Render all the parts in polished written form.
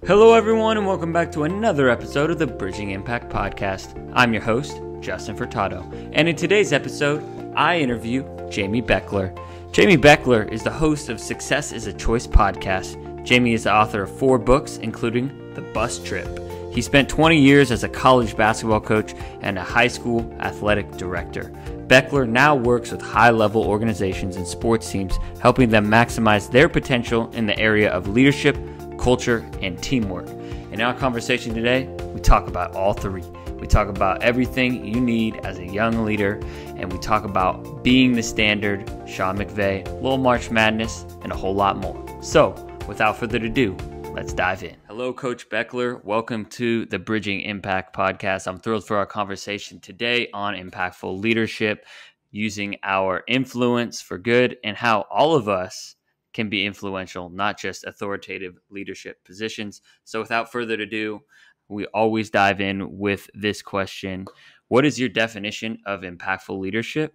Hello everyone and welcome back to another episode of the Bridging Impact Podcast. I'm your host, Justin Furtado, and in today's episode, I interview Jamy Bechler. Jamy Bechler is the host of Success is a Choice podcast. Jamy is the author of 4 books, including The Bus Trip. He spent 20 years as a college basketball coach and a high school athletic director. Beckler now works with high-level organizations and sports teams, helping them maximize their potential in the area of leadership, culture, and teamwork. In our conversation today, we talk about all 3. We talk about everything you need as a young leader, and we talk about being the standard, Sean McVay, little March Madness, and a whole lot more. So, without further ado, let's dive in. Hello, Coach Beckler. Welcome to the Bridging Impact Podcast. I'm thrilled for our conversation today on impactful leadership, using our influence for good, and how all of us can be influential, not just authoritative leadership positions. So without further ado, we always dive in with this question. What is your definition of impactful leadership?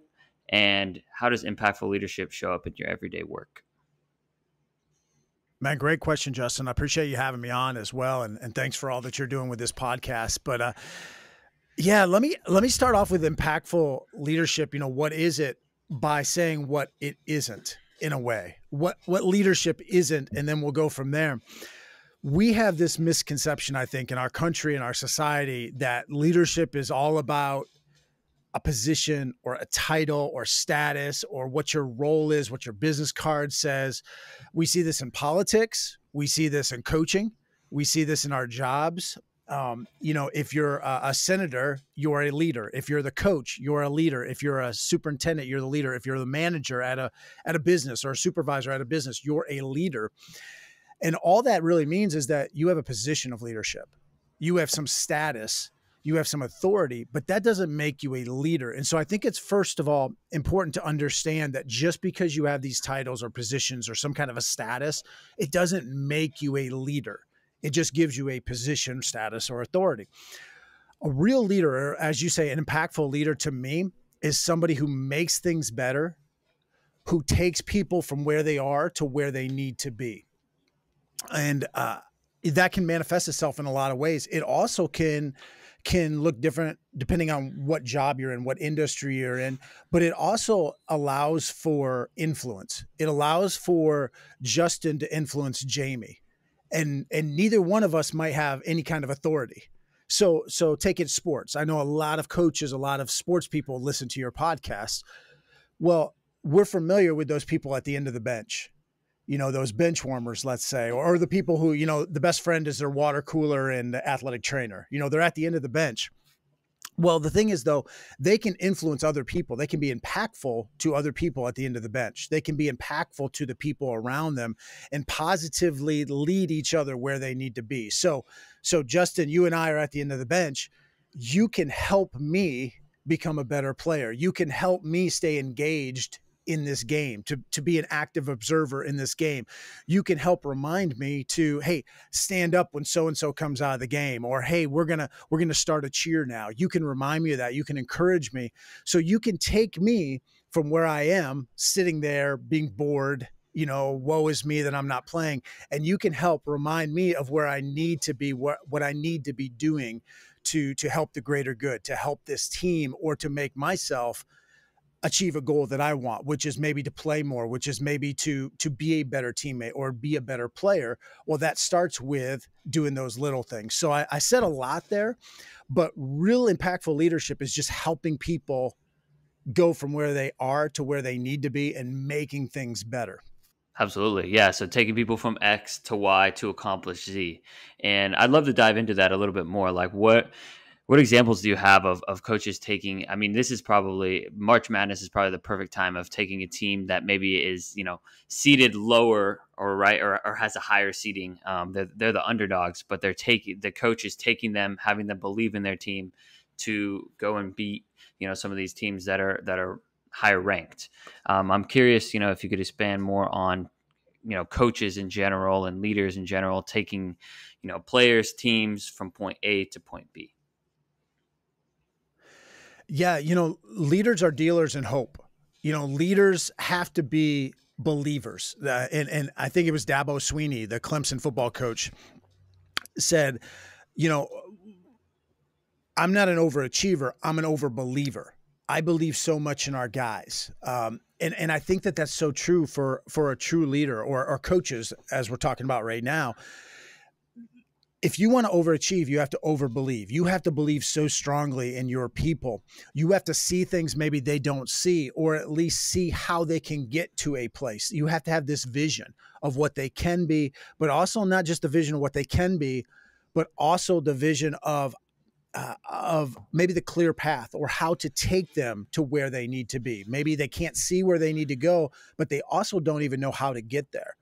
And how does impactful leadership show up in your everyday work? Man, great question, Justin. I appreciate you having me on as well. And thanks for all that you're doing with this podcast. But yeah, let me start off with impactful leadership. You know, what is it, by saying what it isn't. In a way, what leadership isn't, and then we'll go from there. We have this misconception, I think, in our country and our society that leadership is all about a position or a title or status or what your role is, what your business card says. We see this in politics. We see this in coaching. We see this in our jobs. If you're a senator, you're a leader. If you're the coach, you're a leader. If you're a superintendent, you're the leader. If you're the manager at a business or a supervisor at a business, you're a leader. And all that really means is that you have a position of leadership. You have some status, you have some authority, but that doesn't make you a leader. And so I think it's, first of all, important to understand that just because you have these titles or positions or some kind of a status, it doesn't make you a leader. It just gives you a position, status, or authority. A real leader, or as you say, an impactful leader to me, is somebody who makes things better, who takes people from where they are to where they need to be. And that can manifest itself in a lot of ways. It also can look different depending on what job you're in, what industry you're in, but it also allows for influence. It allows for Justin to influence Jamie. And neither one of us might have any kind of authority. So take it sports. I know a lot of coaches, a lot of sports people listen to your podcast. Well, we're familiar with those people at the end of the bench, those bench warmers, let's say, or the people who, the best friend is their water cooler and the athletic trainer. They're at the end of the bench. Well, the thing is, though, they can influence other people. They can be impactful to other people at the end of the bench. They can be impactful to the people around them and positively lead each other where they need to be. So Justin, you and I are at the end of the bench. You can help me become a better player. You can help me stay engaged in this game, to be an active observer in this game. You can help remind me to, hey, stand up when so-and-so comes out of the game, or, hey, we're going to start a cheer now. You can remind me of that. You can encourage me. So you can take me from where I am sitting there being bored, woe is me that I'm not playing. And you can help remind me of where I need to be, what I need to be doing to help the greater good, to help this team, or to make myself achieve a goal that I want, which is maybe to play more, which is maybe to be a better teammate or be a better player. Well, that starts with doing those little things. So I said a lot there, but real impactful leadership is just helping people go from where they are to where they need to be and making things better. Absolutely. Yeah. So taking people from X to Y to accomplish Z. And I'd love to dive into that a little bit more. Like what examples do you have of coaches taking, this is probably, March Madness is probably the perfect time of taking a team that maybe is, seated lower or has a higher seating. They're the underdogs, but the coach is taking them, having them believe in their team to go and beat, some of these teams that are higher ranked. I'm curious, if you could expand more on, coaches in general and leaders in general, taking, players, teams from point A to point B. Yeah, leaders are dealers in hope. Leaders have to be believers. And I think it was Dabo Swinney, the Clemson football coach. said, you know, I'm not an overachiever. I'm an overbeliever. I believe so much in our guys. And I think that that's so true for a true leader or coaches, as we're talking about right now. If you want to overachieve, you have to overbelieve. You have to believe so strongly in your people. You have to see things maybe they don't see, or at least see how they can get to a place. You have to have this vision of what they can be, but also not just the vision of what they can be, but also the vision of maybe the clear path or how to take them to where they need to be. Maybe they can't see where they need to go, but they also don't even know how to get there.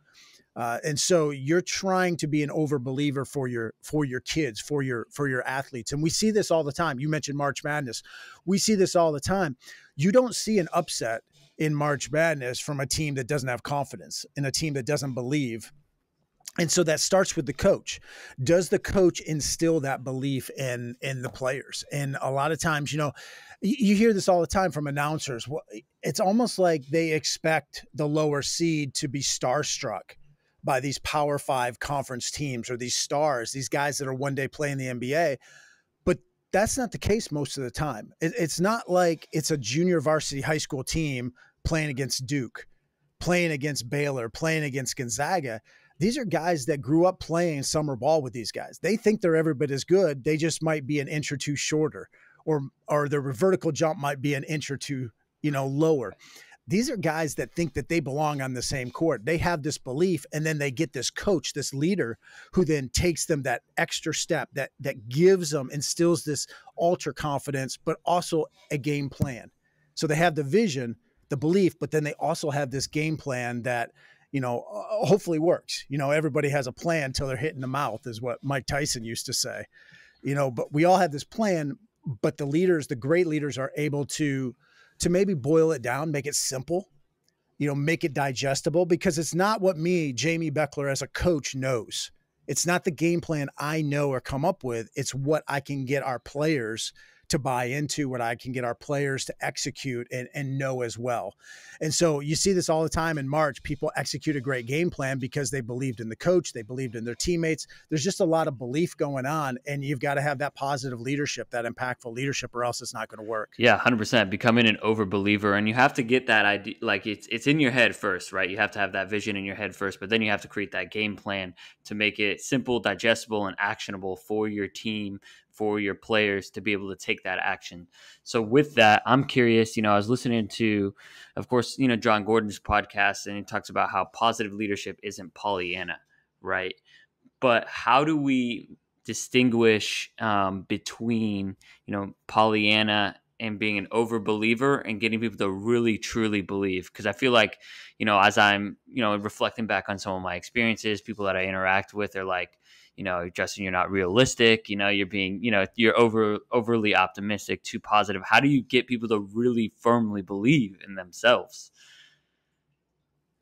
And so you're trying to be an overbeliever for your kids, for your athletes. And we see this all the time. You mentioned March Madness. We see this all the time. You don't see an upset in March Madness from a team that doesn't have confidence, in a team that doesn't believe. And so that starts with the coach. Does the coach instill that belief in the players? And a lot of times, you hear this all the time from announcers. It's almost like they expect the lower seed to be starstruck by these Power 5 conference teams or these stars, these guys that are one day playing the NBA. But that's not the case most of the time. It's not like it's a junior varsity high school team playing against Duke, playing against Baylor, playing against Gonzaga. These are guys that grew up playing summer ball with these guys. They think they're every bit as good. They just might be an inch or two shorter, or their vertical jump might be an inch or two, lower. These are guys that think that they belong on the same court. They have this belief, and then they get this coach, this leader, who then takes them that extra step that gives them, instills this ultra confidence, but also a game plan. So they have the vision, the belief, but then they also have this game plan that, hopefully works. Everybody has a plan until they're hit in the mouth, is what Mike Tyson used to say. But we all have this plan, but the great leaders are able to maybe boil it down, make it simple, make it digestible, because it's not what me, Jamy Bechler, as a coach knows. It's not the game plan I know or come up with. It's what I can get our players to buy into, what I can get our players to execute and know as well. And so you see this all the time in March. People execute a great game plan because they believed in the coach, they believed in their teammates. There's just a lot of belief going on, and you've got to have that positive leadership, that impactful leadership, or else it's not going to work. Yeah, 100%. Becoming an overbeliever, and you have to get that idea, like it's in your head first, right? You have to have that vision in your head first, but then you have to create that game plan to make it simple, digestible, and actionable for your team, for your players to be able to take that action. So with that, I'm curious, I was listening to, of course, John Gordon's podcast, and he talks about how positive leadership isn't Pollyanna, right? But how do we distinguish between, Pollyanna and being an overbeliever and getting people to really, truly believe? Because I feel like, as I'm, reflecting back on some of my experiences, people that I interact with are like, Justin, you're not realistic. You're being, you're overly optimistic, too positive. How do you get people to really firmly believe in themselves?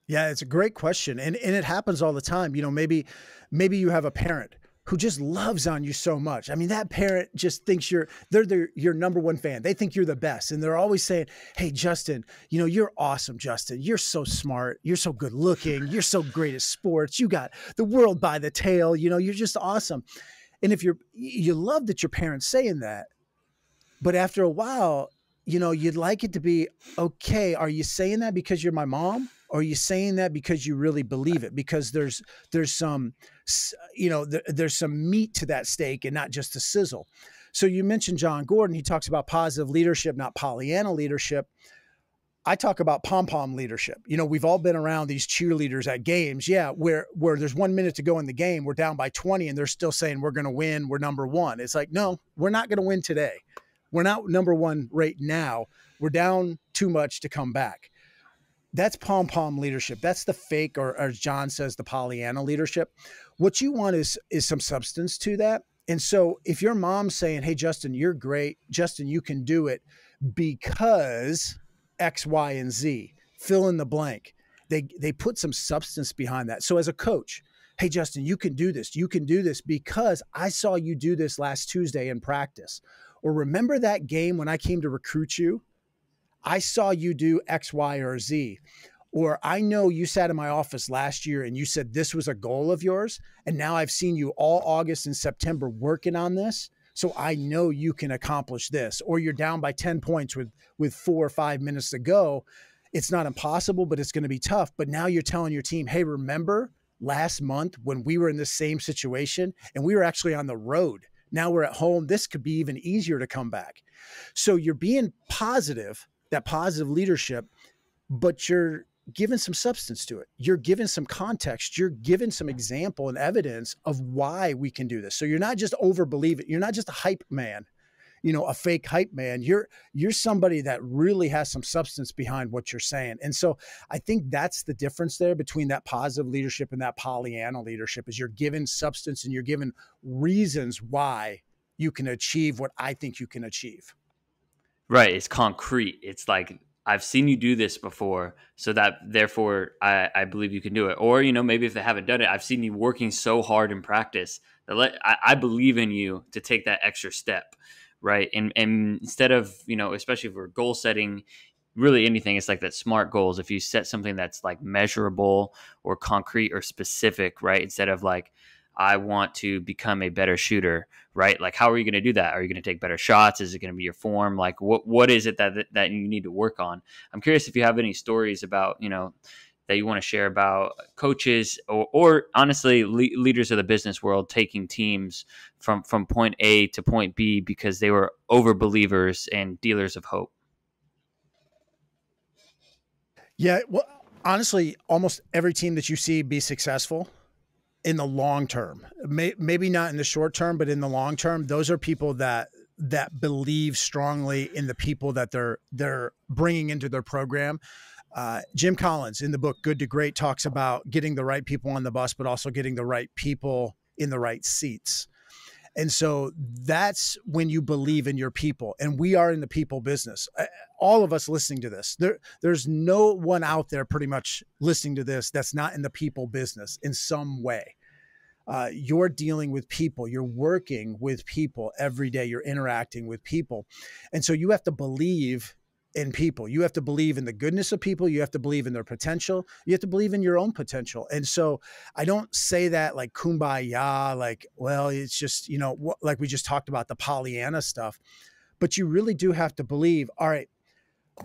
Yeah, it's a great question. And it happens all the time. Maybe you have a parent who just loves on you so much. I mean, that parent just thinks they're your number one fan. They think you're the best. And they're always saying, hey, Justin, you're awesome, Justin. You're so smart. You're so good looking. You're so great at sports. You got the world by the tail. You're just awesome. And if you love that your parent's saying that, but after a while, you'd like it to be, okay, are you saying that because you're my mom? Or are you saying that because you really believe it? Because there's some, there's some meat to that steak and not just the sizzle. So you mentioned John Gordon. He talks about positive leadership, not Pollyanna leadership. I talk about pom-pom leadership. We've all been around these cheerleaders at games. Yeah. Where there's 1 minute to go in the game, we're down by 20 and they're still saying we're going to win. We're number one. It's like, no, we're not going to win today. We're not number one right now. We're down too much to come back. That's pom-pom leadership. That's the fake, or as John says, the Pollyanna leadership. What you want is some substance to that. And so if your mom's saying, hey, Justin, you're great. Justin, you can do it because X, Y, and Z, fill in the blank. They put some substance behind that. So as a coach, hey, Justin, you can do this. You can do this because I saw you do this last Tuesday in practice. Or remember that game when I came to recruit you? I saw you do X, Y, or Z. Or I know you sat in my office last year and you said this was a goal of yours. And now I've seen you all August and September working on this. So I know you can accomplish this. Or you're down by 10 points with 4 or 5 minutes to go. It's not impossible, but it's going to be tough. But now you're telling your team, hey, remember last month when we were in the same situation and we were actually on the road. Now we're at home. This could be even easier to come back. So you're being positive, that positive leadership, but you're giving some substance to it. You're giving some context. You're giving some example and evidence of why we can do this. So you're not just over-believing. You're not just a hype man, a fake hype man. You're somebody that really has some substance behind what you're saying. And so I think that's the difference there between that positive leadership and that Pollyanna leadership, is you're giving substance and you're giving reasons why you can achieve what I think you can achieve. Right. It's concrete. It's like, I've seen you do this before, so that therefore I believe you can do it. Or, maybe if they haven't done it, I've seen you working so hard in practice that I believe in you to take that extra step. Right. And instead of, especially if we're goal setting, really anything, it's like that SMART goals. If you set something that's like measurable or concrete or specific, right? Instead of like, I want to become a better shooter, right? Like, how are you going to do that? Are you going to take better shots? Is it going to be your form? Like, what is it that you need to work on? I'm curious if you have any stories about, that you want to share about coaches or honestly, leaders of the business world taking teams from point A to point B because they were over believers and dealers of hope. Yeah. Well, honestly, almost every team that you see be successful in the long term, maybe not in the short term, but in the long term, those are people that believe strongly in the people that they're bringing into their program. Jim Collins in the book Good to Great talks about getting the right people on the bus, but also getting the right people in the right seats. And so that's when you believe in your people. And we are in the people business. All of us listening to this, there's no one out there pretty much listening to this that's not in the people business in some way. You're dealing with people. You're working with people every day. You're interacting with people. And so you have to believe in people. You have to believe in the goodness of people. You have to believe in their potential. You have to believe in your own potential. And so I don't say that like kumbaya, like, well, it's just, like we just talked about the Pollyanna stuff, but you really do have to believe, all right,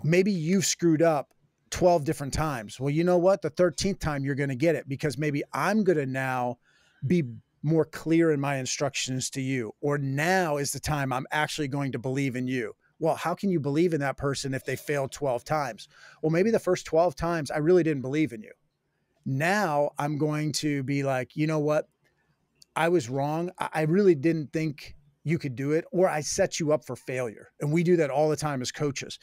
maybe you've screwed up 12 different times. Well, you know what? The 13th time you're going to get it because maybe I'm going to now be more clear in my instructions to you, or now is the time I'm actually going to believe in you. Well, how can you believe in that person if they failed 12 times? Well, maybe the first 12 times I really didn't believe in you. Now I'm going to be like, you know what? I was wrong. I really didn't think you could do it, or I set you up for failure. And we do that all the time as coaches.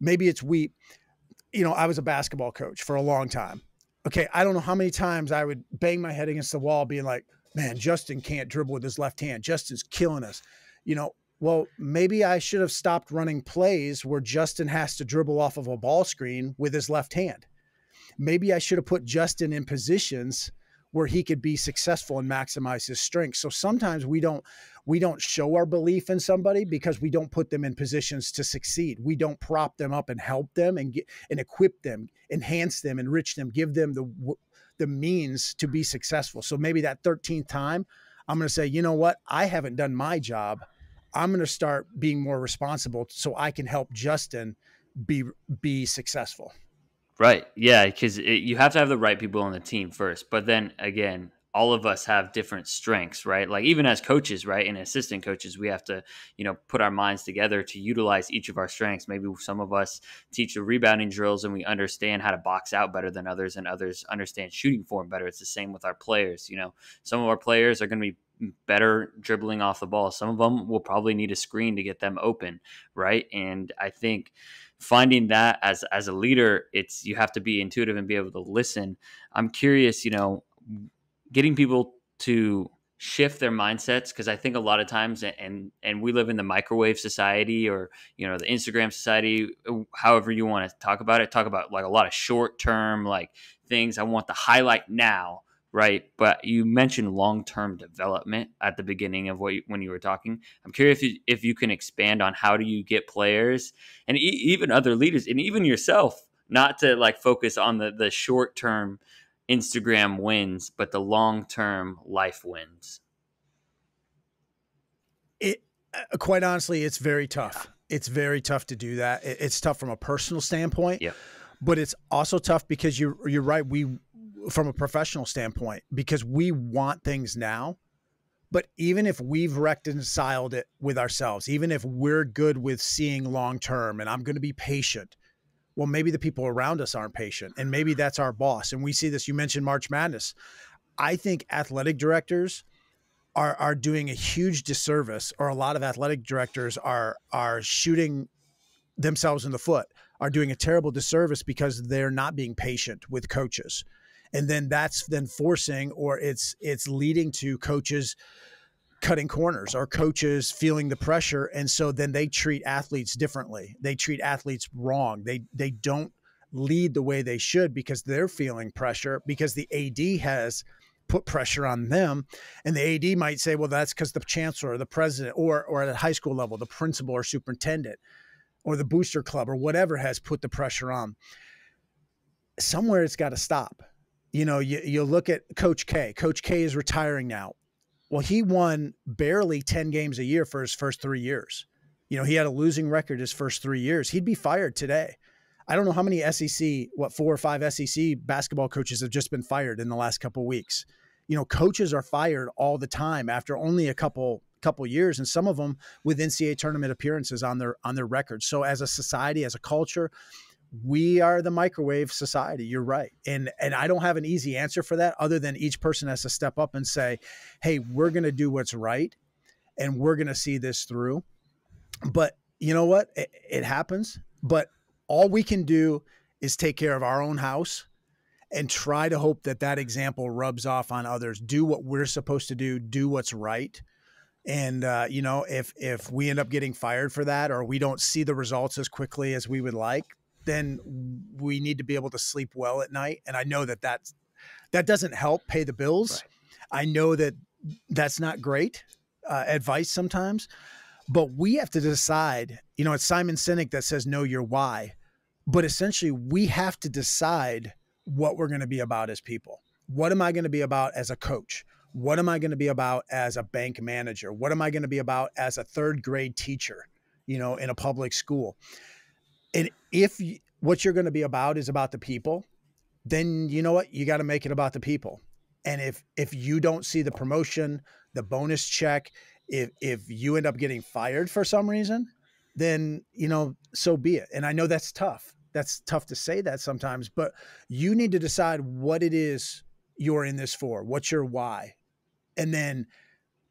Maybe it's I was a basketball coach for a long time. Okay, I don't know how many times I would bang my head against the wall being like, man, Justin can't dribble with his left hand. Justin's killing us. Well, maybe I should have stopped running plays where Justin has to dribble off of a ball screen with his left hand. Maybe I should have put Justin in positions where he could be successful and maximize his strengths. So sometimes we don't show our belief in somebody because we don't put them in positions to succeed. We don't prop them up and help them and equip them, enhance them, enrich them, give them the means to be successful. So maybe that 13th time, I'm going to say, you know what? I haven't done my job. I'm going to start being more responsible so I can help Justin be successful. Right. Yeah. Because you have to have the right people on the team first. But then again, all of us have different strengths, right? Like even as coaches, right, and assistant coaches, we have to, put our minds together to utilize each of our strengths. Maybe some of us teach the rebounding drills and we understand how to box out better than others, and others understand shooting form better. It's the same with our players. Some of our players are going to be better dribbling off the ball. Some of them will probably need a screen to get them open, right? And I think finding that as a leader, you have to be intuitive and be able to listen. I'm curious, getting people to shift their mindsets, because I think a lot of times, and we live in the microwave society, or the Instagram society, however you want to talk about like a lot of short term like things. I want the highlight now, right? But you mentioned long-term development at the beginning of when you were talking. I'm curious if you can expand on how do you get players and even other leaders and even yourself not to like focus on the short term Instagram wins, but the long term life wins? It quite honestly, it's very tough. It's very tough to do that. It's tough from a personal standpoint, Yep. but it's also tough because you're right. From a professional standpoint, because we want things now. But even if we've reconciled it with ourselves, even if we're good with seeing long term and I'm going to be patient, well, maybe the people around us aren't patient, and maybe that's our boss. And we see this. You mentioned March Madness. I think athletic directors are doing a huge disservice, or a lot of athletic directors are shooting themselves in the foot, are doing a terrible disservice because they're not being patient with coaches. And then that's then forcing, or it's leading to coaches cutting corners or coaches feeling the pressure. And so then they treat athletes differently. They treat athletes wrong. They don't lead the way they should because they're feeling pressure, because the AD has put pressure on them. And the AD might say, well, that's because the chancellor or the president, or at a high school level, the principal or superintendent or the booster club or whatever has put the pressure on. Somewhere it's got to stop. You know, you look at Coach K. Coach K is retiring now. Well, he won barely 10 games a year for his first 3 years. You know, he had a losing record his first 3 years. He'd be fired today. I don't know how many SEC, 4 or 5 SEC basketball coaches have just been fired in the last couple of weeks. You know, coaches are fired all the time after only a couple years, and some of them with NCAA tournament appearances on their records. So as a society, as a culture, we are the microwave society. You're right. And I don't have an easy answer for that, other than each person has to step up and say, hey, we're going to do what's right and we're going to see this through. But you know what? It happens. But all we can do is take care of our own house and try to hope that that example rubs off on others. Do what we're supposed to do what's right. And, you know, if we end up getting fired for that, or we don't see the results as quickly as we would like, then we need to be able to sleep well at night. And I know that doesn't help pay the bills. Right. I know that that's not great advice sometimes, but we have to decide, you know, it's Simon Sinek that says, know your why, but essentially we have to decide what we're going to be about as people. What am I going to be about as a coach? What am I going to be about as a bank manager? What am I going to be about as a third grade teacher, you know, in a public school? And if what you're going to be about is about the people, then you know what? You got to make it about the people. And if you don't see the promotion, the bonus check, if you end up getting fired for some reason, then, you know, so be it. And I know that's tough. That's tough to say that sometimes, but you need to decide what it is you're in this for. What's your why? And then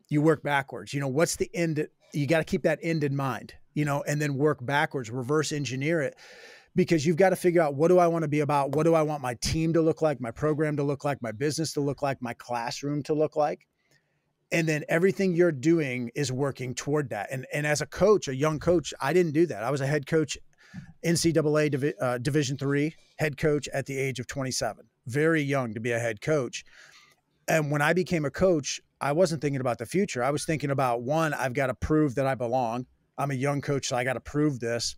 you work backwards. You know, what's the end? You got to keep that end in mind, you know, and then work backwards, reverse engineer it, because you've got to figure out, what do I want to be about? What do I want my team to look like, my program to look like, my business to look like, my classroom to look like? And then everything you're doing is working toward that. And as a coach, a young coach, I didn't do that. I was a head coach, NCAA Division III head coach at the age of 27, very young to be a head coach. And when I became a coach, I wasn't thinking about the future. I was thinking about, one, I've got to prove that I belong. I'm a young coach, so I got to prove this.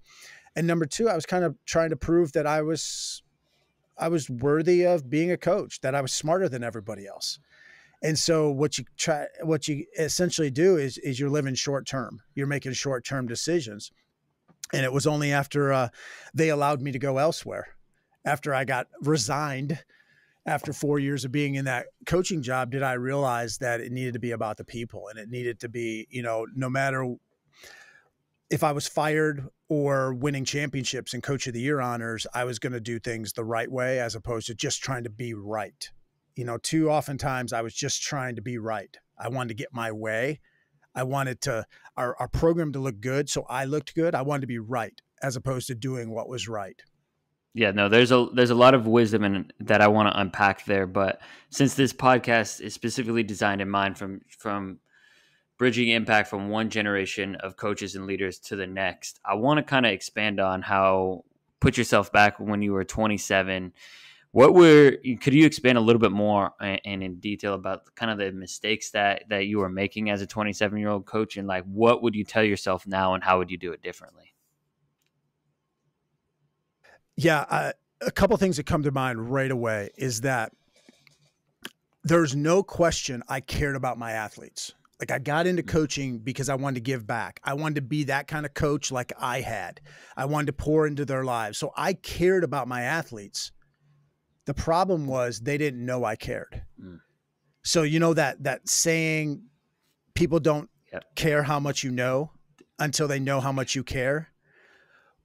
And number two, I was kind of trying to prove that I was worthy of being a coach, that I was smarter than everybody else. And so what you essentially do is you're living short term. You're making short term decisions. And it was only after they allowed me to go elsewhere, after I got resigned, after 4 years of being in that coaching job, did I realize that it needed to be about the people, and it needed to be, you know, no matter if I was fired or winning championships and coach of the year honors, I was going to do things the right way, as opposed to just trying to be right. You know, too often times I was just trying to be right. I wanted to get my way. I wanted our program to look good, so I looked good. I wanted to be right, as opposed to doing what was right. Yeah, no, there's a lot of wisdom that I want to unpack there. But since this podcast is specifically designed in mind from bridging impact from one generation of coaches and leaders to the next, I want to kind of expand on how, put yourself back when you were 27. Could you expand a little bit more and in detail about kind of the mistakes that you were making as a 27-year-old coach, and like, what would you tell yourself now and how would you do it differently? Yeah. a couple things that come to mind right away is that there's no question I cared about my athletes. Like I got into coaching because I wanted to give back. I wanted to be that kind of coach like I had. I wanted to pour into their lives. So I cared about my athletes. The problem was they didn't know I cared. So you know that saying, people don't care how much you know until they know how much you care.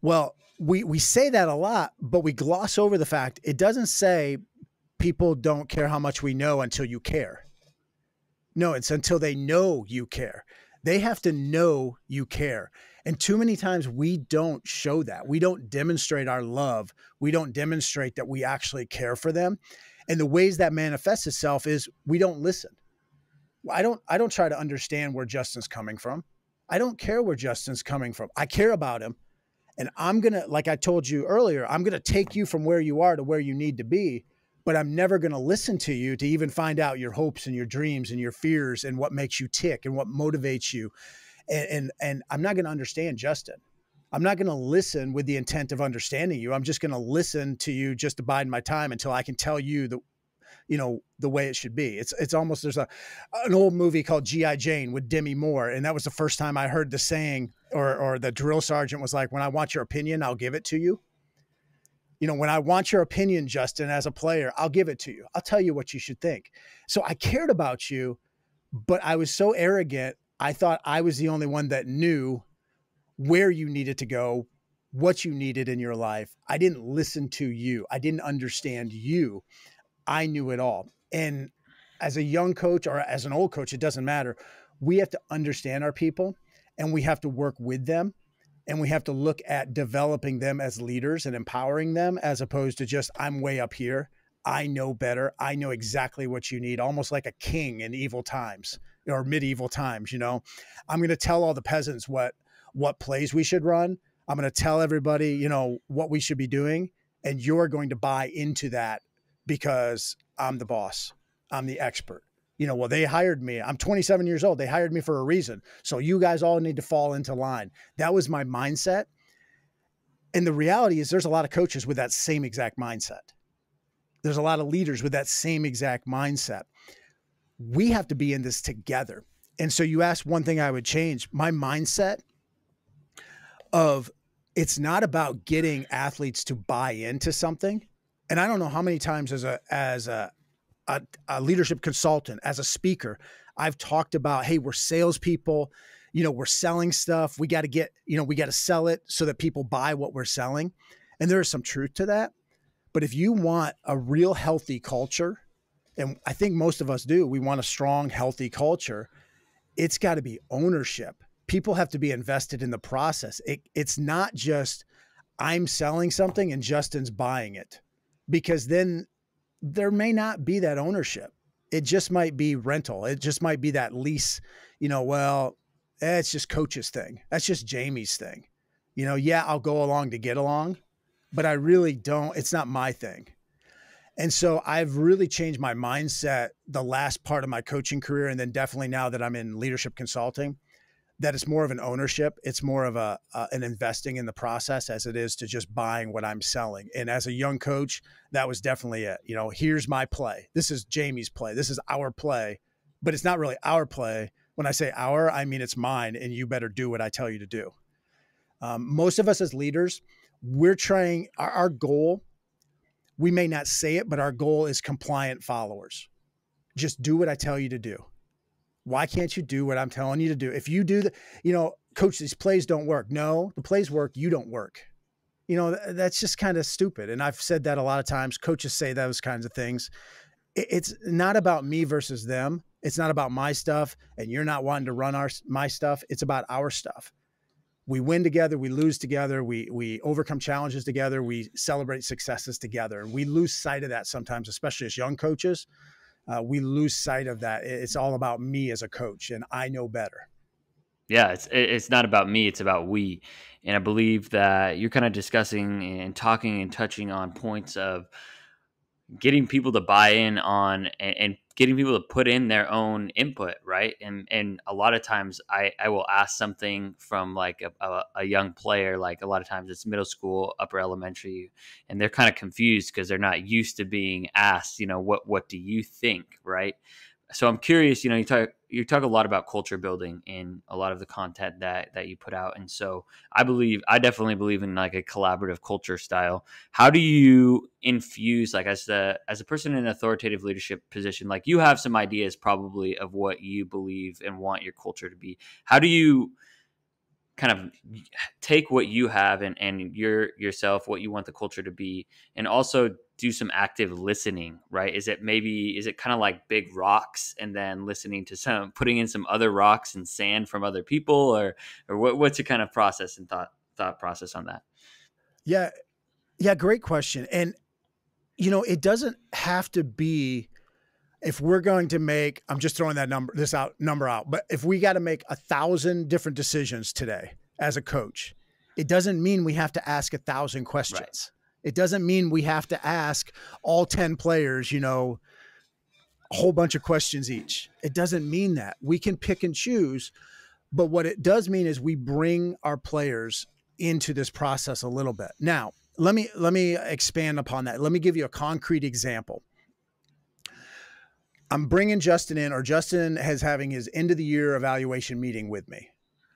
Well, we say that a lot, but we gloss over the fact it doesn't say people don't care how much we know until you care. No, it's until they know you care. They have to know you care. And too many times we don't show that. We don't demonstrate our love. We don't demonstrate that we actually care for them. And the ways that manifests itself is we don't listen. I don't try to understand where Justin's coming from. I don't care where Justin's coming from. I care about him. And I'm going to, like I told you earlier, I'm going to take you from where you are to where you need to be, but I'm never going to listen to you to even find out your hopes and your dreams and your fears and what makes you tick and what motivates you. And I'm not going to understand Justin. I'm not going to listen with the intent of understanding you. I'm just going to listen to you just to bide my time until I can tell you the way it should be. It's almost, there's an old movie called G.I. Jane with Demi Moore. And that was the first time I heard the saying, or the drill sergeant was like, when I want your opinion, I'll give it to you. When I want your opinion, Justin, as a player, I'll give it to you. I'll tell you what you should think. So I cared about you, but I was so arrogant. I thought I was the only one that knew where you needed to go, what you needed in your life. I didn't listen to you. I didn't understand you. I knew it all. And as a young coach or as an old coach, it doesn't matter. We have to understand our people and we have to work with them. And we have to look at developing them as leaders and empowering them as opposed to just, I'm way up here. I know better. I know exactly what you need, almost like a king in evil times or medieval times. I'm going to tell all the peasants what plays we should run. I'm going to tell everybody, what we should be doing. And you're going to buy into that because I'm the boss. I'm the expert. Well, they hired me. I'm 27 years old. They hired me for a reason. So you guys all need to fall into line. That was my mindset. And the reality is there's a lot of coaches with that same exact mindset. There's a lot of leaders with that same exact mindset. We have to be in this together. And so you asked one thing I would change, my mindset of it's not about getting athletes to buy into something. And I don't know how many times as a leadership consultant, as a speaker, I've talked about, hey, we're salespeople, we're selling stuff. We got to sell it so that people buy what we're selling. And there is some truth to that. But if you want a real healthy culture, and I think most of us do, we want a strong, healthy culture, it's got to be ownership. People have to be invested in the process. It's not just I'm selling something and Justin's buying it, because then there may not be that ownership. It just might be rental. It just might be that lease, it's just coach's thing. That's just Jamie's thing. I'll go along to get along, but I really don't, it's not my thing. And so I've really changed my mindset the last part of my coaching career. And then definitely now that I'm in leadership consulting, that it's more of an ownership. It's more of an investing in the process as it is to just buying what I'm selling. And as a young coach, that was definitely it. Here's my play. This is Jamie's play. This is our play, but it's not really our play. When I say our, I mean, it's mine and you better do what I tell you to do. Most of us as leaders, we're trying our goal. We may not say it, but our goal is compliant followers. Just do what I tell you to do. Why can't you do what I'm telling you to do? If you do coach, these plays don't work. No, the plays work. You don't work. That's just kind of stupid. And I've said that a lot of times. Coaches say those kinds of things. It's not about me versus them. It's not about my stuff. And you're not wanting to run my stuff. It's about our stuff. We win together. We lose together. We overcome challenges together. We celebrate successes together. And we lose sight of that sometimes, especially as young coaches. We lose sight of that. It's all about me as a coach, and I know better. Yeah, it's not about me, it's about we. And I believe that you're kind of discussing and talking and touching on points of getting people to buy in on and getting people to put in their own input, right? And a lot of times I will ask something from like a young player, like a lot of times it's middle school, upper elementary, and they're kind of confused because they're not used to being asked, what do you think, right? So I'm curious, you talk a lot about culture building in a lot of the content that you put out. And so I definitely believe in like a collaborative culture style. How do you infuse, like as a person in an authoritative leadership position, like you have some ideas probably of what you believe and want your culture to be. How do you kind of take what you have and yourself, what you want the culture to be, and also do some active listening, right? Is it kind of like big rocks and then listening to putting in some other rocks and sand from other people, or what's your kind of process and thought process on that? Yeah. Yeah. Great question. And, it doesn't have to be, if we're going to make, I'm just throwing that number out, but if we got to make 1,000 different decisions today as a coach, it doesn't mean we have to ask 1,000 questions. Right. It doesn't mean we have to ask all 10 players, a whole bunch of questions each. It doesn't mean that. We can pick and choose, but what it does mean is we bring our players into this process a little bit. Now, let me expand upon that. Let me give you a concrete example. I'm bringing Justin in, or Justin is having his end of the year evaluation meeting with me,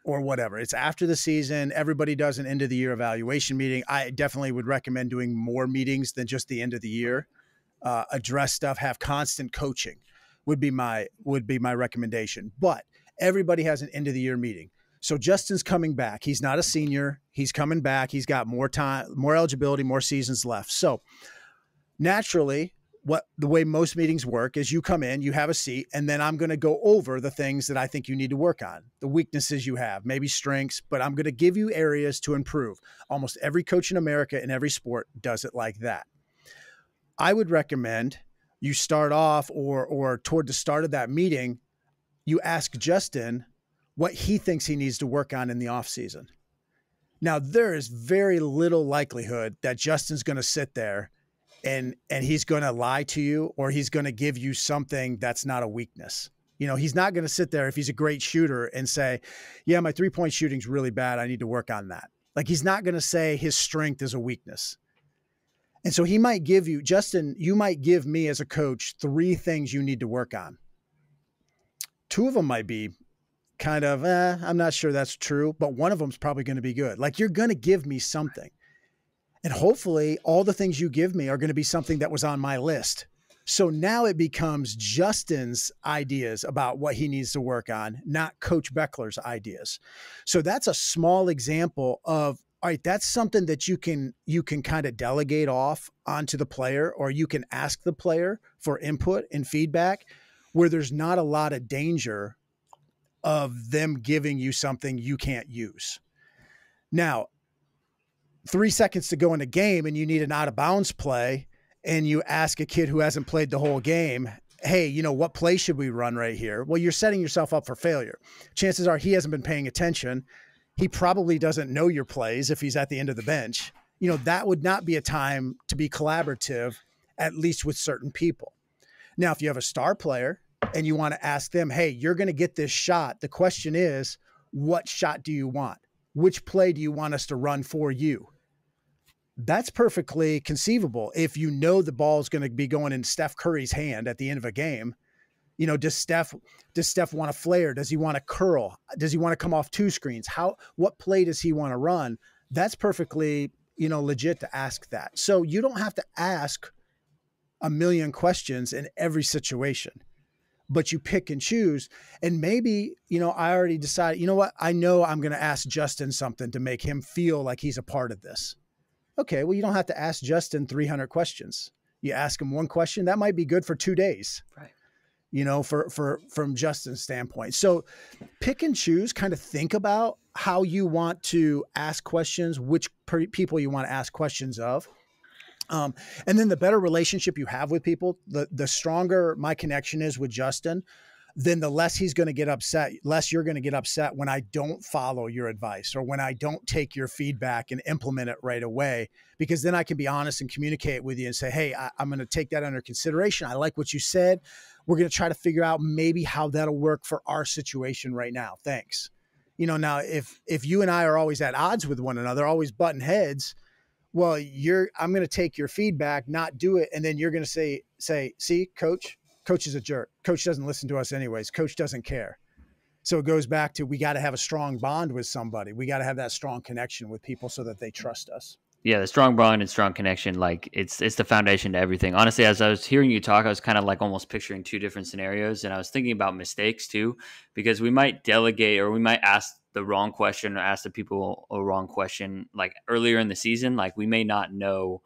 or whatever. It's after the season. Everybody does an end of the year evaluation meeting. I definitely would recommend doing more meetings than just the end of the year. Address stuff, have constant coaching would be my recommendation. But everybody has an end of the year meeting. So Justin's coming back. He's not a senior. He's coming back. He's got more time, more eligibility, more seasons left. So naturally, the way most meetings work is you come in, you have a seat, and then I'm going to go over the things that I think you need to work on, the weaknesses you have, maybe strengths, but I'm going to give you areas to improve. Almost every coach in America in every sport does it like that. I would recommend you start off or toward the start of that meeting, you ask Justin what he thinks he needs to work on in the off season. Now, there is very little likelihood that Justin's going to sit there and he's going to lie to you, or he's going to give you something that's not a weakness. He's not going to sit there if he's a great shooter and say, yeah, my 3-point shooting's really bad. I need to work on that. Like, he's not going to say his strength is a weakness. And so he might give you, Justin, you might give me as a coach 3 things you need to work on. 2 of them might be kind of, I'm not sure that's true, but one of them is probably going to be good. Like, you're going to give me something. And hopefully all the things you give me are going to be something that was on my list. So now it becomes Justin's ideas about what he needs to work on, not Coach Beckler's ideas. So that's a small example of, all right, that's something that you can kind of delegate off onto the player, or you can ask the player for input and feedback where there's not a lot of danger of them giving you something you can't use. Now, 3 seconds to go in a game and you need an out of bounds play, and you ask a kid who hasn't played the whole game, hey, what play should we run right here? Well, you're setting yourself up for failure. Chances are he hasn't been paying attention. He probably doesn't know your plays if he's at the end of the bench. That would not be a time to be collaborative, at least with certain people. Now, if you have a star player and you want to ask them, hey, you're going to get this shot. The question is, what shot do you want? Which play do you want us to run for you? That's perfectly conceivable. If the ball is going to be going in Steph Curry's hand at the end of a game, does Steph want to flare? Does he want to curl? Does he want to come off 2 screens? What play does he want to run? That's perfectly, legit to ask that. So you don't have to ask a million questions in every situation, but you pick and choose. And maybe, I already decided, I know I'm going to ask Justin something to make him feel like he's a part of this. Okay, well, you don't have to ask Justin 300 questions. You ask him 1 question, that might be good for 2 days. Right. From Justin's standpoint. So pick and choose, kind of think about how you want to ask questions, which people you want to ask questions of. And then the better relationship you have with people, the stronger my connection is with Justin, then the less he's going to get upset, less you're going to get upset when I don't follow your advice or when I don't take your feedback and implement it right away, because then I can be honest and communicate with you and say, hey, I'm going to take that under consideration. I like what you said. We're going to try to figure out maybe how that'll work for our situation right now. Thanks. Now if you and I are always at odds with one another, always butting heads, well, I'm going to take your feedback, not do it. And then you're going to say, see, coach is a jerk. Coach doesn't listen to us anyways. Coach doesn't care. So it goes back to, we got to have a strong bond with somebody. We got to have that strong connection with people so that they trust us. Yeah, the strong bond and strong connection, like it's the foundation to everything. Honestly, as I was hearing you talk, I was kind of like almost picturing two different scenarios, and I was thinking about mistakes too, because we might delegate or we might ask the wrong question or ask the people a wrong question like earlier in the season. Like we may not know,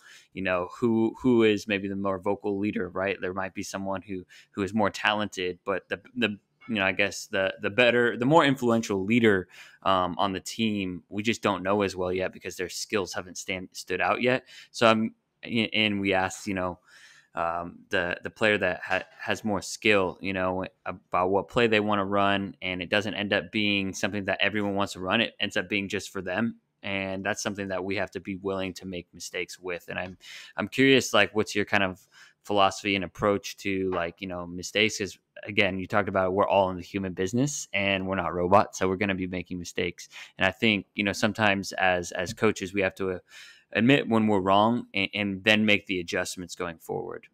who is maybe the more vocal leader, right? There might be someone who is more talented, but the I guess the more influential leader on the team, we just don't know as well yet because their skills haven't stood out yet. So and we asked, the player that has more skill, about what play they want to run, and it doesn't end up being something that everyone wants to run. It ends up being just for them. And that's something that we have to be willing to make mistakes with. And I'm curious, like, what's your kind of philosophy and approach to mistakes? Because again, you talked about we're all in the human business and we're not robots, so we're going to be making mistakes. And I think sometimes as coaches, we have to admit when we're wrong and then make the adjustments going forward.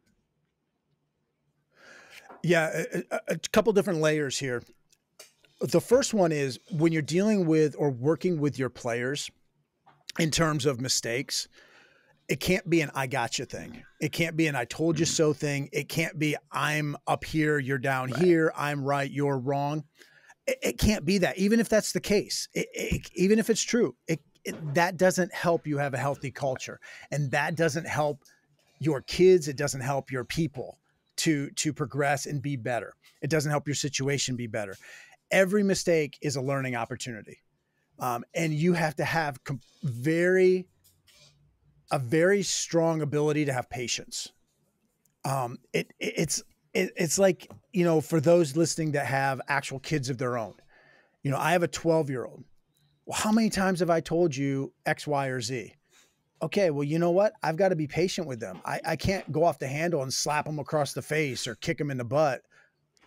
Yeah, a couple different layers here. The first one is when you're dealing with or working with your players in terms of mistakes, it can't be an I gotcha thing. It can't be an I told you so thing. It can't be I'm up here, you're down here, I'm right, you're wrong. It can't be that, even if that's the case. Even if it's true, that doesn't help you have a healthy culture. And that doesn't help your kids. It doesn't help your people to progress and be better. It doesn't help your situation be better. Every mistake is a learning opportunity. And you have to have a very strong ability to have patience. It's like, for those listening that have actual kids of their own, I have a 12-year-old. Well, how many times have I told you X, Y, or Z? Okay, well, you know what? I've got to be patient with them. I can't go off the handle and slap them across the face or kick them in the butt,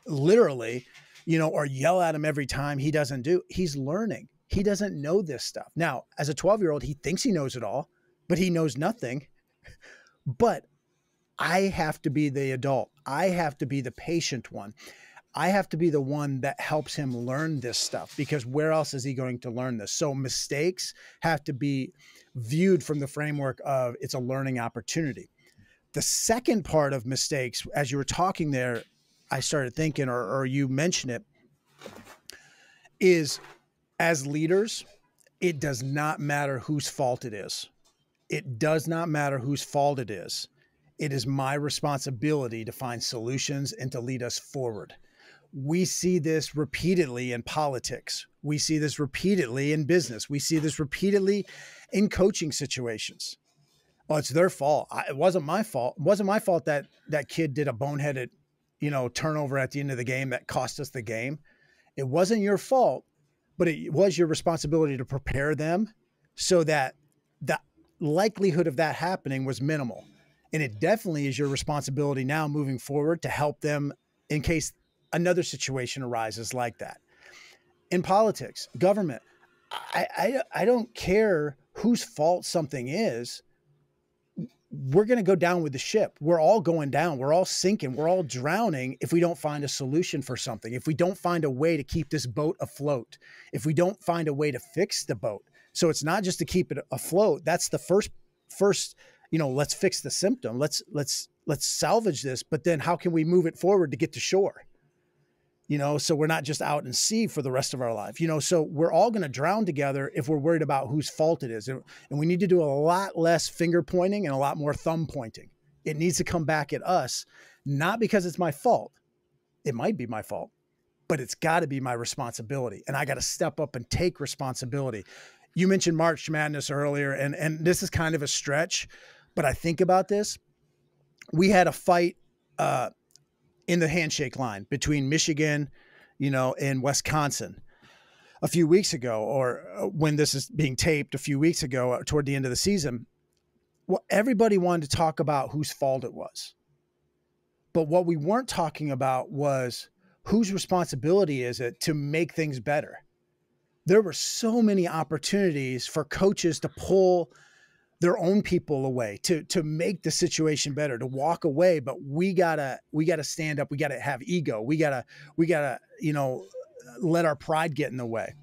literally, or yell at him every time he doesn't do. He's learning. He doesn't know this stuff. Now, as a 12-year-old, he thinks he knows it all, but he knows nothing. But I have to be the adult. I have to be the patient one. I have to be the one that helps him learn this stuff, because where else is he going to learn this? So mistakes have to be viewed from the framework of it's a learning opportunity. The second part of mistakes, as you were talking there, I started thinking, or you mentioned it, is as leaders, it does not matter whose fault it is. It does not matter whose fault it is. It is my responsibility to find solutions and to lead us forward. We see this repeatedly in politics. We see this repeatedly in business. We see this repeatedly in coaching situations. Oh, it's their fault. It wasn't my fault. It wasn't my fault that kid did a boneheaded, turnover at the end of the game that cost us the game. It wasn't your fault, but it was your responsibility to prepare them so that the likelihood of that happening was minimal. And it definitely is your responsibility now moving forward to help them in case another situation arises like that. In politics, government, I don't care whose fault something is. We're going to go down with the ship. We're all going down. We're all sinking. We're all drowning if we don't find a solution for something. If we don't find a way to keep this boat afloat. If we don't find a way to fix the boat. So it's not just to keep it afloat. That's the first, let's fix the symptom. Let's salvage this. But then how can we move it forward to get to shore? So we're not just out in sea for the rest of our life, so we're all going to drown together if we're worried about whose fault it is. And we need to do a lot less finger pointing and a lot more thumb pointing. It needs to come back at us, not because it's my fault. It might be my fault, but it's got to be my responsibility. And I got to step up and take responsibility. You mentioned March Madness earlier, and this is kind of a stretch, but I think about this. We had a fight, in the handshake line between Michigan, and Wisconsin a few weeks ago, or when this is being taped a few weeks ago toward the end of the season. Well, everybody wanted to talk about whose fault it was. But what we weren't talking about was whose responsibility is it to make things better. There were so many opportunities for coaches to pull their own people away, to make the situation better, to walk away. But we gotta stand up. We gotta have ego. We gotta, let our pride get in the way.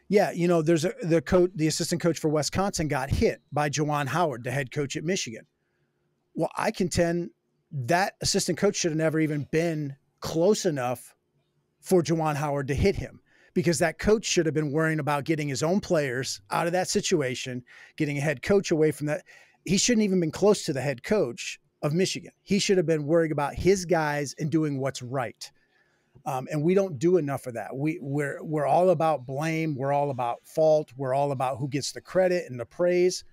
Yeah. There's the assistant coach for Wisconsin got hit by Juwan Howard, the head coach at Michigan. Well, I contend that assistant coach should have never even been close enough for Juwan Howard to hit him, because that coach should have been worrying about getting his own players out of that situation, getting a head coach away from that. He shouldn't even been close to the head coach of Michigan. He should have been worrying about his guys and doing what's right. And we don't do enough of that. We're all about blame. We're all about fault. We're all about who gets the credit and the praise.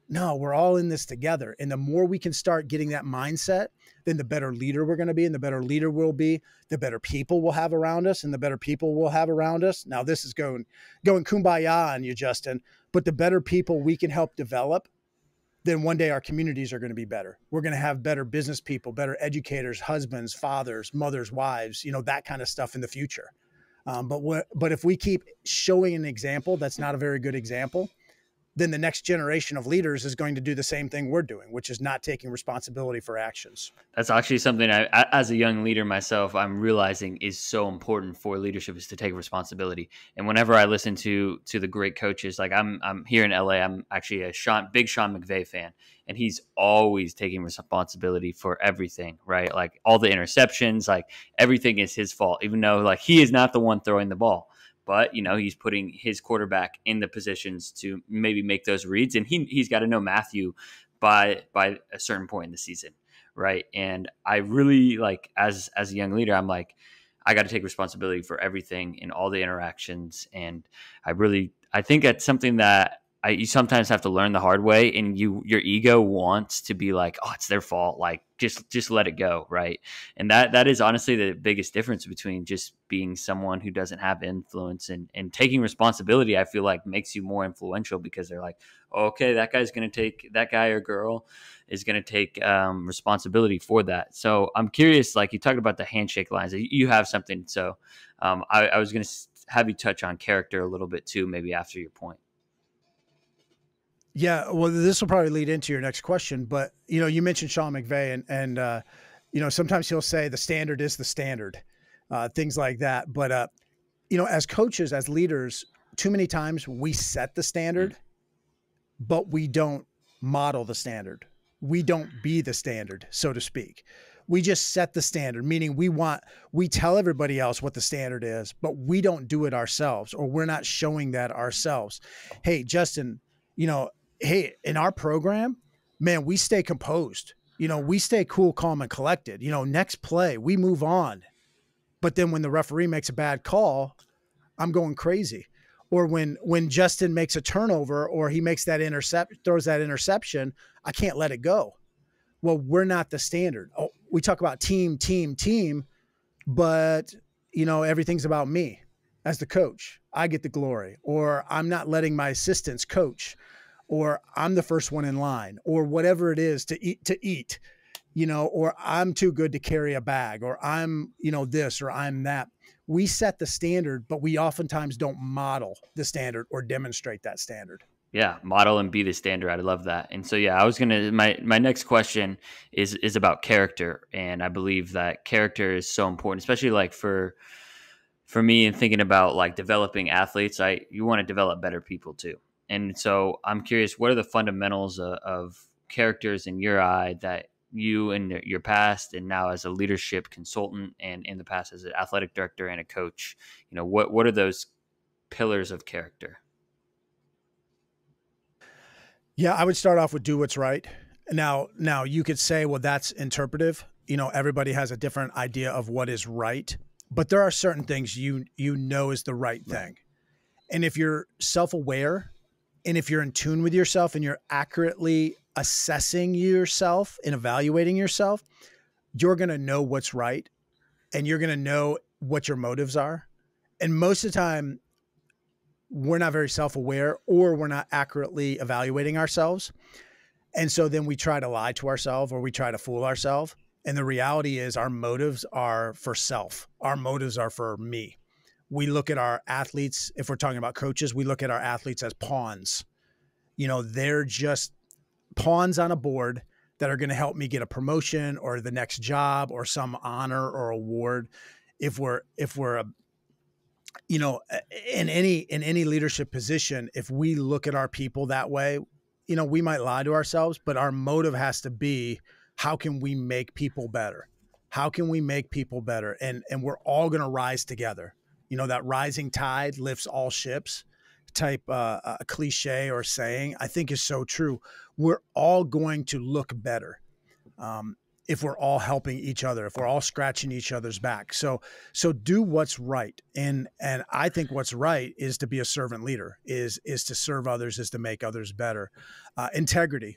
No, we're all in this together. And the more we can start getting that mindset, then the better leader we're going to be. And the better leader we'll be, the better people we'll have around us, and the better people we'll have around us. Now, this is going kumbaya on you, Justin, but the better people we can help develop, then one day our communities are going to be better. We're going to have better business people, better educators, husbands, fathers, mothers, wives, that kind of stuff in the future. But if we keep showing an example that's not a very good example, then the next generation of leaders is going to do the same thing we're doing, which is not taking responsibility for actions. That's actually something I, as a young leader myself, I'm realizing is so important for leadership, is to take responsibility. And whenever I listen to the great coaches, like I'm here in LA, I'm actually a big Sean McVay fan, and he's always taking responsibility for everything, right? Like all the interceptions, like everything is his fault, even though like he is not the one throwing the ball. But, he's putting his quarterback in the positions to maybe make those reads. And he's got to know Matthew by a certain point in the season, right? And I really, like, as a young leader, I'm like, I got to take responsibility for everything in all the interactions. And I think that's something that you sometimes have to learn the hard way, and your ego wants to be like, oh, it's their fault. Like, just let it go. Right. And that is honestly the biggest difference between just being someone who doesn't have influence and taking responsibility. I feel like makes you more influential, because they're like, oh, okay, that guy or girl is going to take responsibility for that. So I'm curious, like you talked about the handshake lines, you have something. So I was going to have you touch on character a little bit too, maybe after your point. Yeah, well, this will probably lead into your next question, but you mentioned Sean McVay, and sometimes he'll say the standard is the standard, things like that. But as coaches, as leaders, too many times we set the standard, but we don't model the standard. We don't be the standard, so to speak. We just set the standard, meaning we tell everybody else what the standard is, but we don't do it ourselves, or we're not showing that ourselves. Hey, Justin, hey, in our program, man, we stay composed. We stay cool, calm, and collected. Next play, we move on. But then when the referee makes a bad call, I'm going crazy. Or when Justin makes a turnover, or he makes that throws that interception, I can't let it go. Well, we're not the standard. Oh, we talk about team, but everything's about me as the coach. I get the glory, or I'm not letting my assistants coach, or I'm the first one in line, or whatever it is to eat, or I'm too good to carry a bag, or I'm, this, or I'm that. We set the standard, but we oftentimes don't model the standard or demonstrate that standard. Yeah, model and be the standard. I love that. And so, yeah, my next question is about character. And I believe that character is so important, especially like for me, and thinking about like developing athletes. You want to develop better people too. And so I'm curious, what are the fundamentals of characters in your eye that you in your past and now as a leadership consultant and in the past as an athletic director and a coach, what are those pillars of character? Yeah, I would start off with do what's right. Now you could say, well, that's interpretive. Everybody has a different idea of what is right, but there are certain things is the right thing. And if you're self-aware, and if you're in tune with yourself and you're accurately assessing yourself and evaluating yourself, you're going to know what's right and you're going to know what your motives are. And most of the time, we're not very self-aware, or we're not accurately evaluating ourselves. And so then we try to lie to ourselves, or we try to fool ourselves. And the reality is our motives are for self. Our motives are for me. We look at our athletes, if we're talking about coaches, we look at our athletes as pawns. They're just pawns on a board that are going to help me get a promotion or the next job or some honor or award. If we're in any leadership position, if we look at our people that way, we might lie to ourselves, but our motive has to be, how can we make people better? How can we make people better? And we're all going to rise together. That rising tide lifts all ships type a cliche or saying, I think is so true. We're all going to look better if we're all helping each other, if we're all scratching each other's back. So do what's right. And I think what's right is to be a servant leader, is to serve others, is to make others better. Integrity,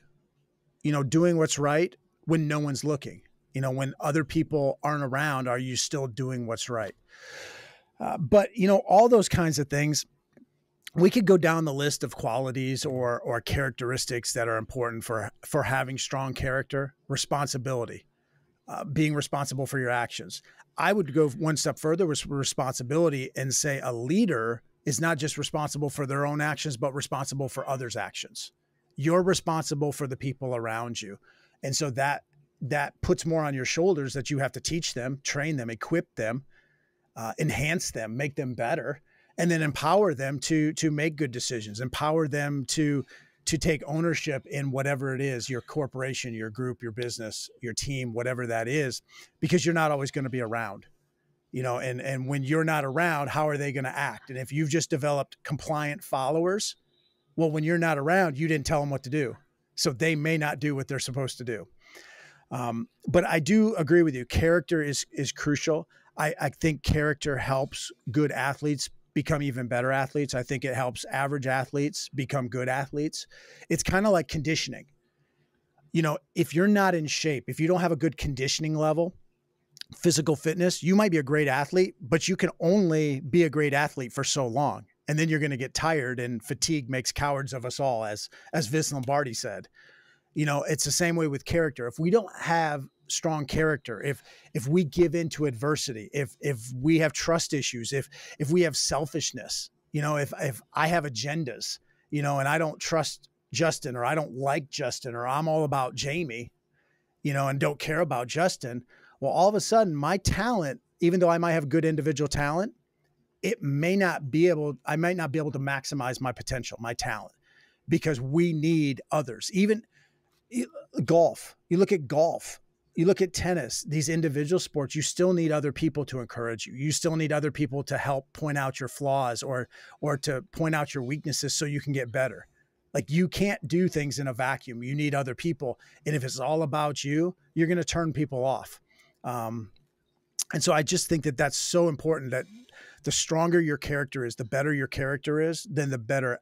doing what's right when no one's looking, when other people aren't around, are you still doing what's right? But all those kinds of things, we could go down the list of qualities or characteristics that are important for having strong character. Responsibility, being responsible for your actions. I would go one step further with responsibility and say a leader is not just responsible for their own actions, but responsible for others' actions. You're responsible for the people around you. And so that puts more on your shoulders, that you have to teach them, train them, equip them, enhance them, make them better, and then empower them to make good decisions, empower them to take ownership in whatever it is, your corporation, your group, your business, your team, whatever that is, because you're not always going to be around, and when you're not around, how are they going to act? And if you've just developed compliant followers, well, when you're not around, you didn't tell them what to do. So they may not do what they're supposed to do. But I do agree with you. Character is crucial. I think character helps good athletes become even better athletes. I think it helps average athletes become good athletes. It's kind of like conditioning. If you're not in shape, if you don't have a good conditioning level, physical fitness, you might be a great athlete, but you can only be a great athlete for so long. And then you're going to get tired, and fatigue makes cowards of us all, as Vince Lombardi said. It's the same way with character. If we don't have strong character, if we give into adversity, if we have trust issues, if we have selfishness, if I have agendas, and I don't trust Justin, or I don't like Justin, or I'm all about Jamie, and don't care about Justin, well, all of a sudden my talent, even though I might have good individual talent, I might not be able to maximize my potential, my talent, because we need others. Even golf, you look at golf, you look at tennis, these individual sports, you still need other people to encourage you. You still need other people to help point out your flaws or to point out your weaknesses so you can get better. Like, you can't do things in a vacuum. You need other people. And if it's all about you, you're going to turn people off. And so I just think that that's so important, that the stronger your character is, the better your character is, then the better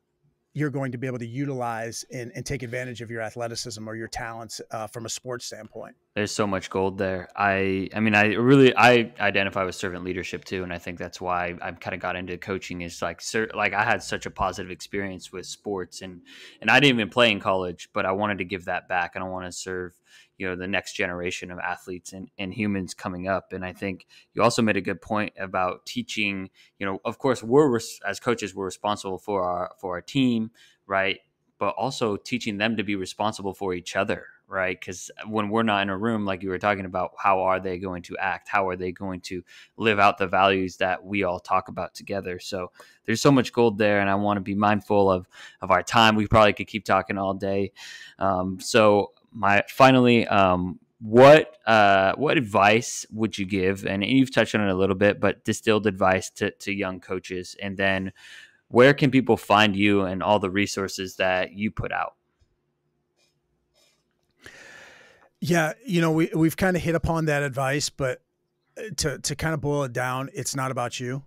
you're going to be able to utilize and take advantage of your athleticism or your talents from a sports standpoint. There's so much gold there. I identify with servant leadership too. And I think that's why I've kind of got into coaching, is like I had such a positive experience with sports, and I didn't even play in college, but I wanted to give that back, and I want to serve, the next generation of athletes and humans coming up. And I think you also made a good point about teaching, of course as coaches, we're responsible for our team, right? But also teaching them to be responsible for each other, right? Because when we're not in a room, like you were talking about, how are they going to act? How are they going to live out the values that we all talk about together? So there's so much gold there, and I want to be mindful of our time. We probably could keep talking all day. What advice would you give? And you've touched on it a little bit, but distilled advice to young coaches. And then where can people find you and all the resources that you put out? Yeah. We've kind of hit upon that advice, but to kind of boil it down, it's not about you.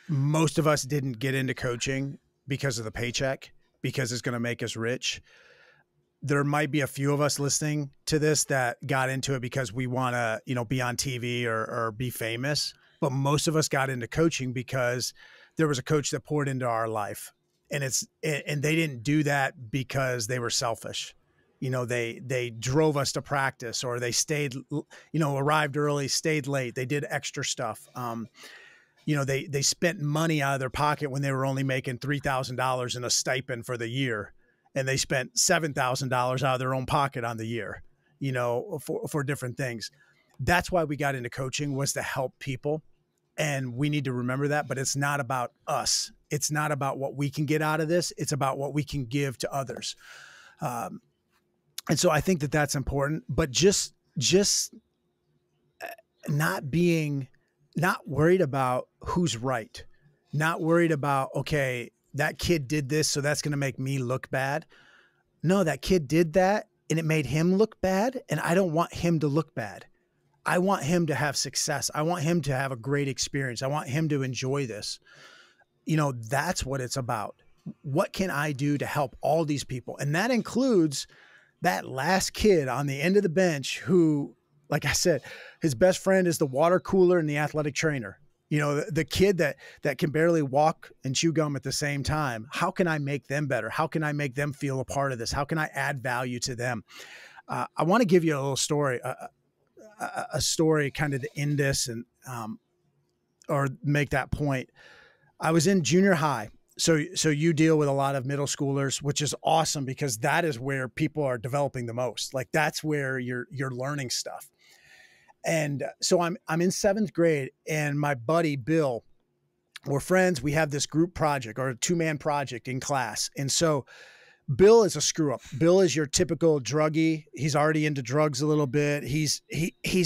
Most of us didn't get into coaching because of the paycheck, because it's going to make us rich. there might be a few of us listening to this that got into it because we want to, be on TV or be famous. But most of us got into coaching because there was a coach that poured into our life, and they didn't do that because they were selfish. They drove us to practice, or they stayed, arrived early, stayed late. They did extra stuff. They spent money out of their pocket when they were only making $3,000 in a stipend for the year. And they spent $7,000 out of their own pocket on the year, for different things. That's why we got into coaching, was to help people. And we need to remember that, but it's not about us. It's not about what we can get out of this. It's about what we can give to others. And so I think that that's important, but just not worried about who's right, not worried about, okay, that kid did this, so that's going to make me look bad. No, that kid did that and it made him look bad. And I don't want him to look bad. I want him to have success. I want him to have a great experience. I want him to enjoy this. That's what it's about. What can I do to help all these people? And that includes that last kid on the end of the bench who, like I said, his best friend is the water cooler and the athletic trainer. The kid that can barely walk and chew gum at the same time. How can I make them better? How can I make them feel a part of this? How can I add value to them? I want to give you a little story, a story kind of to end this and, or make that point. I was in junior high. So you deal with a lot of middle schoolers, which is awesome because that is where people are developing the most. Like that's where you're learning stuff. And so I'm in 7th grade, and my buddy, Bill, we're friends. We have this group project, or a 2-man project in class. And so Bill is a screw up. Bill is your typical druggie. He's already into drugs a little bit. He's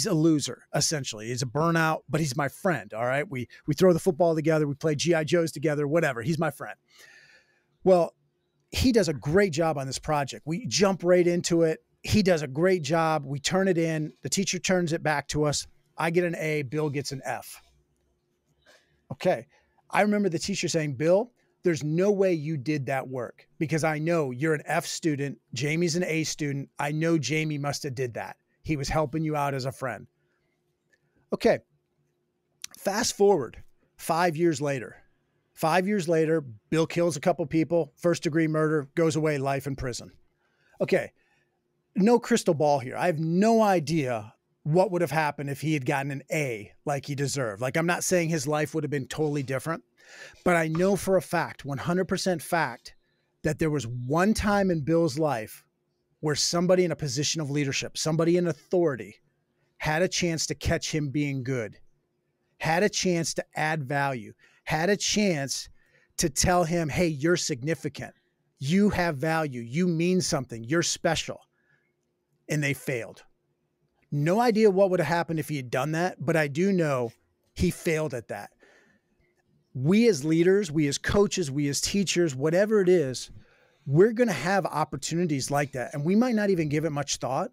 a loser, essentially. He's a burnout, but he's my friend. All right. We throw the football together. We play GI Joes together, whatever. He's my friend. Well, he does a great job on this project. We jump right into it. He does a great job. We turn it in. The teacher turns it back to us. I get an A. Bill gets an F. Okay. I remember the teacher saying, Bill, there's no way you did that work because I know you're an F student. Jamie's an A student. I know Jamie must have did that. He was helping you out as a friend. Okay. Fast forward 5 years later. 5 years later, Bill kills a couple people, 1st-degree murder, goes away, life in prison. Okay. No crystal ball here. I have no idea what would have happened if he had gotten an A like he deserved. Like, I'm not saying his life would have been totally different, but I know for a fact, 100% fact, that there was one time in Bill's life where somebody in a position of leadership, somebody in authority, had a chance to catch him being good, had a chance to add value, had a chance to tell him, hey, you're significant. You have value. You mean something. You're special. And they failed. No idea what would have happened if he had done that, but I do know he failed at that. We as leaders, we as coaches, we as teachers, whatever it is, we're going to have opportunities like that. And we might not even give it much thought.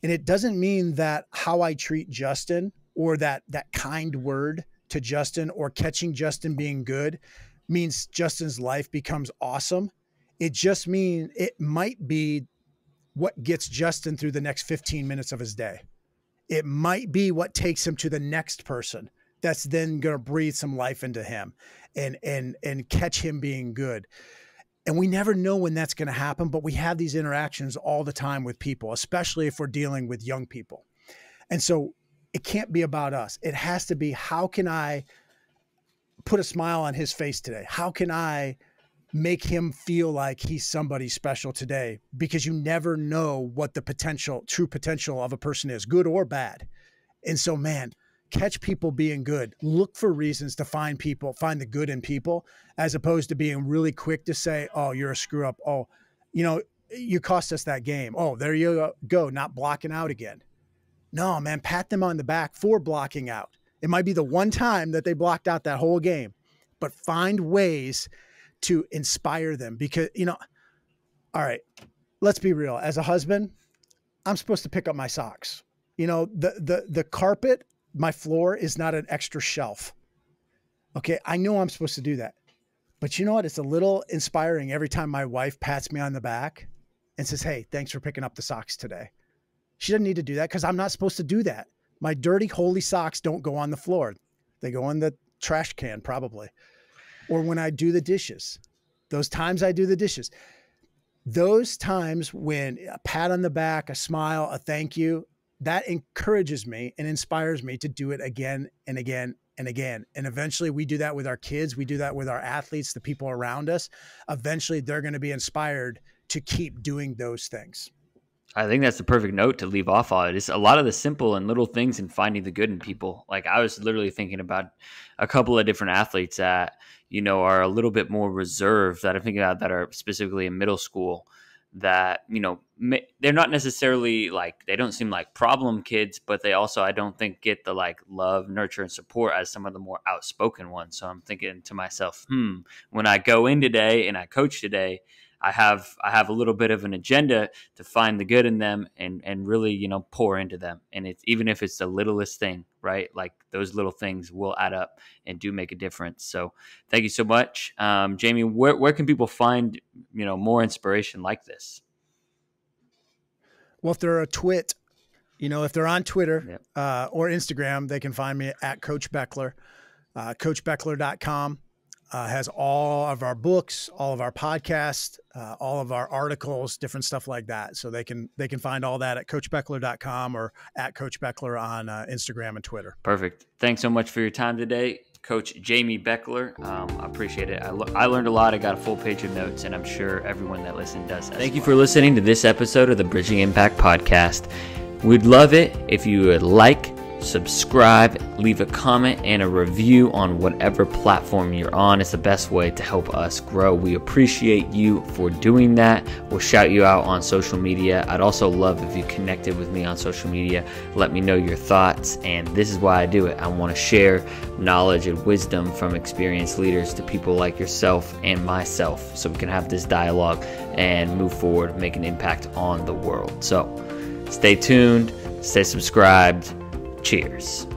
And it doesn't mean that how I treat Justin or that kind word to Justin or catching Justin being good means Justin's life becomes awesome. It just means it might be what gets Justin through the next 15 minutes of his day. It might be what takes him to the next person that's then going to breathe some life into him and catch him being good. And we never know when that's going to happen, but we have these interactions all the time with people, especially if we're dealing with young people. And so it can't be about us. It has to be, how can I put a smile on his face today? How can I make him feel like he's somebody special today? Because you never know what the true potential of a person is, good or bad. And so, man, catch people being good. Look for reasons to find the good in people, as opposed to being really quick to say, oh, you're a screw up. Oh, you cost us that game. Oh, there you go. Not blocking out again. No, man, pat them on the back for blocking out. It might be the one time that they blocked out that whole game, but find ways to inspire them because, all right, let's be real. As a husband, I'm supposed to pick up my socks. The carpet, my floor is not an extra shelf. Okay. I know I'm supposed to do that, but you know what? It's a little inspiring every time my wife pats me on the back and says, hey, thanks for picking up the socks today. She doesn't need to do that because I'm not supposed to do that. My dirty, holy socks don't go on the floor. They go in the trash can probably. Or when I do the dishes, those times I do the dishes, those times when a pat on the back, a smile, a thank you, that encourages me and inspires me to do it again and again and again. And eventually we do that with our kids. We do that with our athletes, the people around us. Eventually they're going to be inspired to keep doing those things. I think that's the perfect note to leave off on. It's a lot of the simple and little things and finding the good in people. Like I was literally thinking about a couple of different athletes that, are a little bit more reserved that I'm thinking about that are specifically in middle school that, they're not necessarily like, they don't seem like problem kids, but they also, I don't think get the like love, nurture, and support as some of the more outspoken ones. So I'm thinking to myself, when I go in today and I coach today, I have a little bit of an agenda to find the good in them and really, pour into them. And it's even if it's the littlest thing, right? Like those little things will add up and do make a difference. So thank you so much. Jamie, where can people find, more inspiration like this? Well, if they're a twit, if they're on Twitter or Instagram, they can find me at Coach Beckler, coachbeckler.com. Has all of our books, all of our podcasts, all of our articles, different stuff like that. So they can find all that at coachbeckler.com or at Coach Beckler on Instagram and Twitter. Perfect. Thanks so much for your time today, Coach Jamy Bechler. I appreciate it. I learned a lot. I got a full page of notes, and I'm sure everyone that listened does. Thank you for listening to this episode of the Bridging Impact Podcast. We'd love it if you would subscribe, leave a comment and a review on whatever platform you're on. It's the best way to help us grow. We appreciate you for doing that. We'll shout you out on social media. I'd also love if you connected with me on social media. Let me know your thoughts. And this is why I do it. I want to share knowledge and wisdom from experienced leaders to people like yourself and myself so we can have this dialogue and move forward, make an impact on the world. So stay tuned, stay subscribed. Cheers.